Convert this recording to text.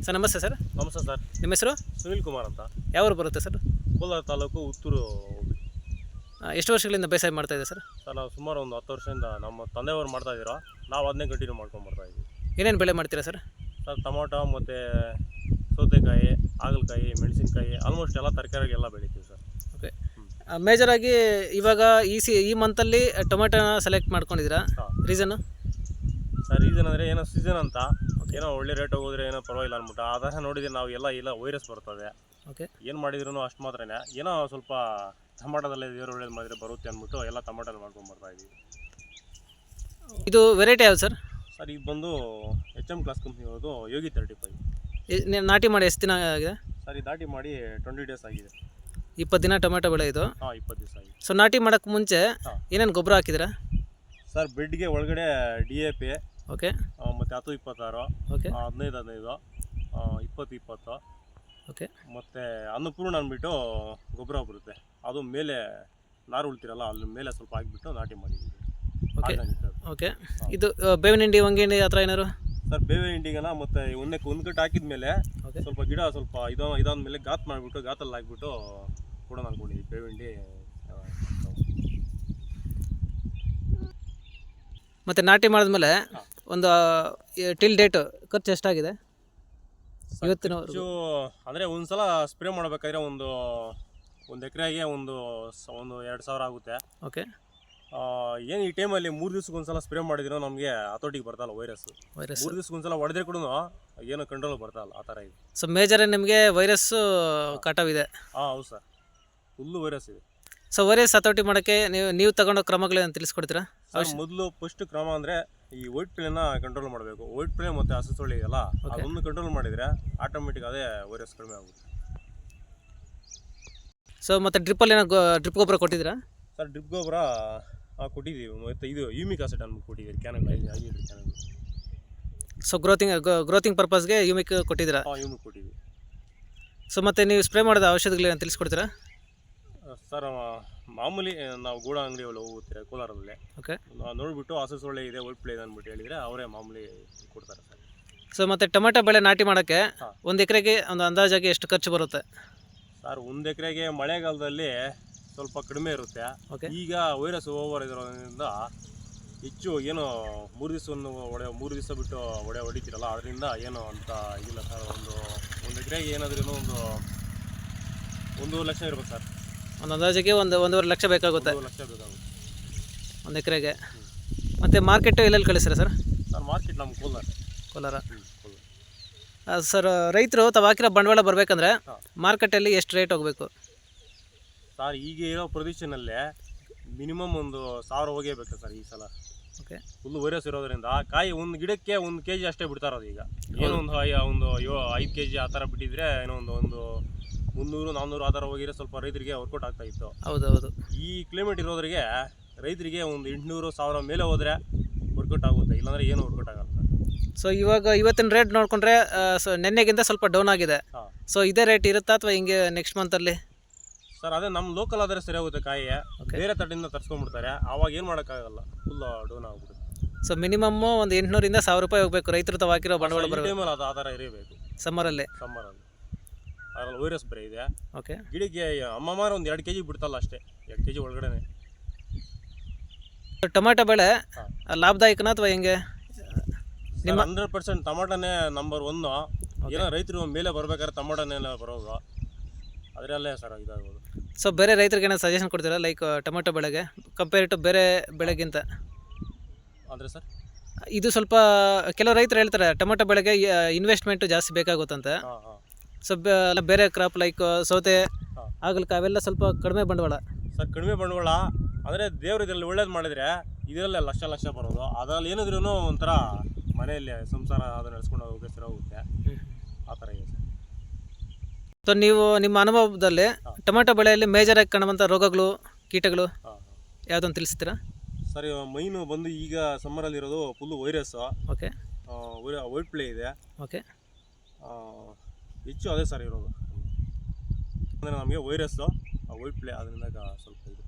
Sir ನಮಸ್ತೆ sir. ನಮಸ್ತೆ sir. ನಿಮ್ಮ ಹೆಸರು? ಸುನಿಲ್ ಕುಮಾರ್ ಅಂತ. ಯಾವ ಊರು ಬರುತ್ತೆ ಸರ್? ಕೋಲಾರ ತಾಲೂಕು ಉತ್ತೂರು. ಎಷ್ಟು ವರ್ಷಗಳಿಂದ ಬೇಸಾಯ ಮಾಡ್ತಾ ಇದೆ ಸರ್? ಸರ್ ನಾವು ಸುಮಾರು ಒಂದು 10 ವರ್ಷದಿಂದ ನಮ್ಮ ತಂದೆಯವರು ಮಾಡ್ತಾ ಇದ್ದೀರಾ, ನಾವು ಅದನ್ನೇ ಕಂಟಿನ್ಯೂ ಮಾಡ್ಕೊಂಡು ಬರ್ತಾ ಇದ್ದೀವಿ. ಏನೇನು ಬೆಳೆ ಮಾಡ್ತೀರಾ ಸರ್? ಸರ್ ಟೊಮೊಟೊ ಮತ್ತು ಸೌತೆಕಾಯಿ, ಹಾಗಲಕಾಯಿ, ಮೆಣಸಿನ್ಕಾಯಿ, ಆಲ್ಮೋಸ್ಟ್ ಎಲ್ಲ ತರಕಾರಿಗೆಲ್ಲ ಬೆಳಿತೀವಿ ಸರ್. ಓಕೆ. ಮೇಜರಾಗಿ ಇವಾಗ ಈ ಮಂತಲ್ಲಿ ಟೊಮೆಟೊನ ಸೆಲೆಕ್ಟ್ ಮಾಡ್ಕೊಂಡಿದ್ದೀರಾ? ರೀಸನ್ನು ಸರ್ ರೀಸನ್ ಅಂದರೆ ಏನೋ ಸೀಸನ್ ಅಂತ, ಏನೋ ಒಳ್ಳೆ ರೇಟ್ ಹೋಗೋದ್ರೆ ಏನೋ ಪರವಾಗಿಲ್ಲ ಅಂದ್ಬಿಟ್ಟು ಆಧಾರ ನೋಡಿದ್ರೆ ನಾವು ಎಲ್ಲ ವೈರಸ್ ಬರ್ತದೆ. ಓಕೆ. ಏನು ಮಾಡಿದ್ರು ಅಷ್ಟು ಮಾತ್ರನೇ, ಏನೋ ಸ್ವಲ್ಪ ಟೊಮಾಟೋದಲ್ಲೇ ದೇವರು ಒಳ್ಳೇದು ಮಾಡಿದ್ರೆ ಬರುತ್ತೆ ಅಂದ್ಬಿಟ್ಟು ಎಲ್ಲ ಟೊಮಾಟೋಲ್ಲಿ ಮಾಡ್ಕೊಂಡು ಬರ್ತಾ ಇದ್ದೀವಿ. ಇದು ವೆರೈಟಿ ಯಾವ್ದು ಸರ್? ಸರ್ ಇದು ಬಂದು HM ಕ್ಲಾಸ್ ಕಂಪ್ನಿ ಅವ್ರದ್ದು ಯೋಗಿ 35. ನಾಟಿ ಮಾಡಿ ಎಷ್ಟು ದಿನ ಆಗಿದೆ ಸರ್ ಇದು ನಾಟಿ ಮಾಡಿ 20 ಡೇಸ್ ಆಗಿದೆ. 20 ದಿನ ಟೊಮೆಟೊ ಬೆಳೆ ಇದು? ಹಾಂ 20 ದಿವಸ ಆಗಿದೆ. ಸೊ ನಾಟಿ ಮಾಡೋಕ್ಕೆ ಮುಂಚೆ ಏನೇನು ಗೊಬ್ಬರ ಹಾಕಿದ್ದೀರಾ? ಸರ್ ಬೆಡ್ಗೆ ಒಳಗಡೆ DAP, ಓಕೆ, ಮತ್ತು 10-26, ಓಕೆ, 15-15, 20-20, ಓಕೆ, ಮತ್ತು ಅನ್ನಪೂರ್ಣ ಅಂದ್ಬಿಟ್ಟು ಗೊಬ್ಬರ ಬರುತ್ತೆ, ಅದು ಮೇಲೆ ನಾರು ಉಳ್ತಿರಲ್ಲ ಅಲ್ಲಿ ಮೇಲೆ ಸ್ವಲ್ಪ ಹಾಕಿಬಿಟ್ಟು ನಾಟಿ ಮಾಡಿದ್ದೀವಿ. Okay, okay. ಇದು ಬೇವಿನ ಹಿಂಡಿ, ಹೊಂಗೆ ಹಿಂಡಿ ಆ ಥರ ಏನಾರು? ಸರ್ ಬೇವಿನ ಹಿಂಡಿಗೆನ ಮತ್ತು ಒಂದು ಕಟ್ಟು ಹಾಕಿದ ಮೇಲೆ ಸ್ವಲ್ಪ ಗಿಡ ಸ್ವಲ್ಪ ಇದಾದ್ಮೇಲೆ ಗಾತ್ ಮಾಡಿಬಿಟ್ಟು ಗಾತಲ್ಲಿ ಹಾಕ್ಬಿಟ್ಟು ಕೊಡೋಣ ಅನ್ಕೊಂಡಿದ್ವಿ ಬೇವಿನ ಹಿಂಡಿ. ಮತ್ತು ನಾಟಿ ಮಾಡಿದ್ಮೇಲೆ ಒಂದು ಟಿಲ್ ಡೇಟ್ ಖರ್ಚು ಎಷ್ಟಾಗಿದೆ ಇವತ್ತಿನ? ಅಂದರೆ ಒಂದು ಸಲ ಸ್ಪ್ರೇ ಮಾಡಬೇಕಾದ್ರೆ ಒಂದು ಎಕರೆಗೆ ಒಂದು 2,000 ಆಗುತ್ತೆ. ಓಕೆ. ಏನು ಈ ಟೈಮಲ್ಲಿ 3 ದಿವ್ಸಕ್ಕೆ ಒಂದು ಸಲ ಸ್ಪ್ರೇ ಮಾಡಿದ್ರು ನಮಗೆ ಹತೋಟಿಗೆ ಬರ್ತಲ್ಲ ವೈರಸ್. 3 ದಿವ್ಸಕ್ಕೆ ಒಂದು ಸಲ ಹೊಡೆದ್ರೆ ಕೂಡ ಏನೋ ಕಂಟ್ರೋಲ್ ಬರ್ತಲ್ಲ, ಆ ಥರ ಇದೆ. ಸೊ ಮೇಜರ್ ನಿಮಗೆ ವೈರಸ್ಸು ಕಟಾವಿದೆ? ಹಾಂ ಹೌದು ಸರ್, ಫುಲ್ಲು ವೈರಸ್ ಇದೆ. ಸೊ ವೈರಸ್ ಹತೋಟಿ ಮಾಡೋಕ್ಕೆ ನೀವು ತಗೊಂಡೋ ಕ್ರಮಗಳೇನು ತಿಳಿಸ್ಕೊಡ್ತೀರಾ? ಮೊದಲು ಫಸ್ಟ್ ಕ್ರಮ ಅಂದರೆ ಈ ವೈಟ್ ಪ್ಲೇನ ಕಂಟ್ರೋಲ್ ಮಾಡಬೇಕು. ವೈಟ್ ಪ್ಲೇ ಮತ್ತು ಹಸು ಸೊಳ್ಳೆ ಇದೆಯಲ್ಲ, ಅದೊಂದು ಕಂಟ್ರೋಲ್ ಮಾಡಿದರೆ ಆಟೋಮೆಟಿಕ್ ಅದೇ ವೈರಸ್ ಕಡಿಮೆ ಆಗುತ್ತೆ. ಸೊ ಮತ್ತು ಡ್ರಿಪ್ಪಲ್ಲಿ ಏನೋ ಡ್ರಿಪ್ ಗೊಬ್ಬರ ಕೊಟ್ಟಿದ್ದೀರಾ? ಸರ್ ಡ್ರಿಪ್ ಗೊಬ್ಬರ ಕೊಟ್ಟಿದ್ದೀವಿ, ಮತ್ತು ಇದು ಯೂಮಿಕ್ ಆಸಿಡ್ ಅಂದ್ಬಿಟ್ಟು ಕೊಟ್ಟಿದ್ದೀವಿ ಕ್ಯಾನಲ್. ಸೊ ಗ್ರೋತಿಂಗ್ ಪರ್ಪಸ್ಗೆ ಯೂಮಿಕ್ ಕೊಟ್ಟಿದ್ದೀರಾ? ಯೂಮಿಕ್ ಕೊಟ್ಟಿದ್ದೀವಿ. ಸೊ ಮತ್ತು ನೀವು ಸ್ಪ್ರೇ ಮಾಡಿದ ಔಷಧಿಗಳೇನು ತಿಳಿಸ್ಕೊಡ್ತೀರಾ? ಸರ್ ಮಾಮೂಲಿ ನಾವು ಗೂಡ ಅಂಗಡಿಯಲ್ಲಿ ಹೋಗುತ್ತೆ ಕೋಲಾರದಲ್ಲಿ, ಓಕೆ, ನೋಡಿಬಿಟ್ಟು ಹಸು ಸೊಳ್ಳೆ ಇದೆ ವೈಟ್ ಪ್ಲೇ ಇದೆ ಅಂದ್ಬಿಟ್ಟು ಹೇಳಿದರೆ ಅವರೇ ಮಾಮೂಲಿ ಕೊಡ್ತಾರೆ ಸರ್. ಸೊ ಮತ್ತು ಟೊಮೆಟೊ ಬೆಳೆ ನಾಟಿ ಮಾಡೋಕ್ಕೆ ಒಂದು ಎಕರೆಗೆ ಒಂದು ಅಂದಾಜಾಗಿ ಎಷ್ಟು ಖರ್ಚು ಬರುತ್ತೆ? ಸರ್ 1 ಎಕರೆಗೆ ಮಳೆಗಾಲದಲ್ಲಿ ಸ್ವಲ್ಪ ಕಡಿಮೆ ಇರುತ್ತೆ. ಈಗ ವೈರಸ್ ಓವರ್ ಇರೋದ್ರಿಂದ ಹೆಚ್ಚು ಏನು 3 ದಿವಸ ಬಿಟ್ಟು ಹೊಡಿತೀರಲ್ಲ, ಅದರಿಂದ ಏನು ಅಂತ ಇದಿಲ್ಲ ಸರ್. ಒಂದು ಎಕರೆಗೆ ಏನಾದ್ರೂ ಒಂದು ಲಕ್ಷ ಇರ್ಬೇಕು ಸರ್. ಒಂದು ಅಂದಾಜಿಗೆ 1.5 ಲಕ್ಷ ಬೇಕಾಗುತ್ತೆ? 1 ಲಕ್ಷ ಬೇಕಾಗುತ್ತೆ ಒಂದು ಎಕರೆಗೆ. ಮತ್ತು ಮಾರ್ಕೆಟು ಎಲ್ಲೆಲ್ಲಿ ಕಳಿಸ್ತೀರಾ ಸರ್? ಸರ್ ಮಾರ್ಕೆಟ್ ನಮ್ಮ ಕೋಲಾರ. ಸರ್ ರೈತರು ತಾವು ಹಾಕಿರೋ ಬಂಡವಾಳ ಬರಬೇಕಂದ್ರೆ ಮಾರ್ಕೆಟಲ್ಲಿ ಎಷ್ಟು ರೇಟ್ ಹೋಗಬೇಕು ಸರ್? ಈಗ ಇರೋ ಪ್ರದೇಶನಲ್ಲೇ ಮಿನಿಮಮ್ ಒಂದು 1000 ಹೋಗೇಬೇಕು ಸರ್ ಈ ಸಲ. ಓಕೆ. ಫುಲ್ ವೈರಸ್ ಇರೋದ್ರಿಂದ ಕಾಯಿ ಒಂದು ಗಿಡಕ್ಕೆ 1 kg ಅಷ್ಟೇ ಬಿಡ್ತಾ ಇರೋದು. ಈಗ ಏನೋ ಒಂದು 5 kg ಆ ಥರ ಬಿಟ್ಟಿದ್ರೆ ಏನೋ ಒಂದು 300-400 ಆ ಥರ ಹೋಗಿದ್ರೆ ಸ್ವಲ್ಪ ರೈತರಿಗೆ ವರ್ಕೌಟ್ ಆಗ್ತಾ ಇತ್ತು. ಹೌದೌದು. ಈ ಕ್ಲೈಮೇಟ್ ಇರೋದ್ರಿಗೆ ರೈತರಿಗೆ ಒಂದು 800-1000 ಮೇಲೆ ಹೋದರೆ ವರ್ಕೌಟ್ ಆಗುತ್ತೆ, ಇಲ್ಲಾಂದರೆ ಏನು ವರ್ಕೌಟ್ ಆಗಲ್ಲ ಸರ್. ಸೊ ಇವತ್ತಿನ ರೇಟ್ ನೋಡಿಕೊಂಡ್ರೆ ನೆನ್ನೆಗಿಂತ ಸ್ವಲ್ಪ ಡೌನ್ ಆಗಿದೆ. ಸೊ ಇದೇ ರೇಟ್ ಇರುತ್ತಾ ಅಥವಾ ಹಿಂಗೆ ನೆಕ್ಸ್ಟ್ ಮಂತಲ್ಲಿ? ಸರ್ ಅದೇ ನಮ್ಮ ಲೋಕಲ್ ಆದರೆ ಸರಿ ಹೋಗುತ್ತೆ. ಕಾಯಿ ಬೇರೆ ತಟ್ಟಿಂದ ತರಿಸ್ಕೊಂಡ್ಬಿಡ್ತಾರೆ, ಆವಾಗ ಏನು ಮಾಡೋಕ್ಕಾಗಲ್ಲ, ಫುಲ್ ಡೌನ್ ಆಗ್ಬಿಡುತ್ತೆ. ಸೊ ಮಿನಿಮಮ್ಮು ಒಂದು 800-1000 ರೂಪಾಯಿ ಹೋಗಬೇಕು ರೈತರು ತಾವು ಹಾಕಿರೋ ಬಂಡವಾಳ ಟೈಮಲ್ಲಿ ಅದು ಆ ಥರ ಇರಬೇಕು. ಸಮ್ಮರಲ್ಲಿ ಅದರಲ್ಲಿ ವೈರಸ್ ಬೇರೆ ಇದೆ. ಓಕೆ. ಗಿಡಕ್ಕೆ ಅಮ್ಮಮಾರು ಒಂದು 2 kg ಬಿಡ್ತಲ್ಲ ಅಷ್ಟೇ, 2 kg ಒಳಗಡೆ. ಟೊಮೆಟೊ ಬೆಳೆ ಲಾಭದಾಯಕನ ಅಥವಾ ಹೆಂಗೆ? ನಿಮ್ಮ 100% ಟೊಮೆಟೊನೇ ನಂಬರ್ 1. ಏನೋ ರೈತರು ಮೇಲೆ ಬರ್ಬೇಕಾದ್ರೆ ಟೊಮೆಟೊನೇ ಬರೋದು, ಅದರಲ್ಲೇ ಸರ್ ಇದಾಗೋದು. ಸೊ ಬೇರೆ ರೈತರಿಗೆ ಏನೋ ಸಜೆಷನ್ ಕೊಡ್ತೀರಾ ಲೈಕ್ ಟೊಮೆಟೊ ಬೆಳೆಗೆ ಕಂಪೇರ್ ಟು ಬೇರೆ ಬೆಳೆಗಿಂತ? ಅಂದರೆ ಸರ್ ಇದು ಸ್ವಲ್ಪ ಕೆಲವು ರೈತರು ಹೇಳ್ತಾರೆ ಟೊಮೆಟೊ ಬೆಳೆಗೆ ಇನ್ವೆಸ್ಟ್ಮೆಂಟು ಜಾಸ್ತಿ ಬೇಕಾಗುತ್ತಂತೆ. ಸೊ ಬೇರೆ ಕ್ರಾಪ್ ಲೈಕ್ ಸೌತೆ, ಹಾಗಲಕಾಯಿ ಅವೆಲ್ಲ ಸ್ವಲ್ಪ ಕಡಿಮೆ ಬಂಡವಾಳ. ಸರ್ ಕಡಿಮೆ ಬಂಡವಾಳ ಅಂದರೆ ದೇವ್ರು ಇದರಲ್ಲಿ ಒಳ್ಳೇದು ಮಾಡಿದರೆ ಇದರಲ್ಲೇ ಲಕ್ಷ ಬರೋದು. ಅದರಲ್ಲಿ ಏನಿದ್ರೂ ಒಂಥರ ಮನೆಯಲ್ಲಿ ಸಂಸಾರ ಅದು ನಡೆಸ್ಕೊಂಡು ಹೋಗೋಕ್ಕೆ ಸರಿ ಹೋಗುತ್ತೆ, ಆ ಥರ ಇದೆ ಸರ್. ಸೊ ನೀವು ನಿಮ್ಮ ಅನುಭವದಲ್ಲಿ ಟೊಮೆಟೊ ಬೆಳೆಯಲ್ಲಿ ಮೇಜರಾಗಿ ಕಾಣುವಂಥ ರೋಗಗಳು, ಕೀಟಗಳು ಯಾವುದನ್ನು ತಿಳಿಸ್ತೀರಾ? ಸರ್ ಮೈನು ಬಂದು ಈಗ ಸಮ್ಮರಲ್ಲಿರೋದು full virus. Okay. White play ಇದೆ. ಓಕೆ. ಹೆಚ್ಚು ಅದೇ ಸರ್ ಇರೋದು. ಅಂದರೆ ನಮಗೆ ವೈರಸ್ಸು ವೈಟ್ ಪ್ಲೇ ಅದರಿಂದ ಸ್ವಲ್ಪ ಇದು.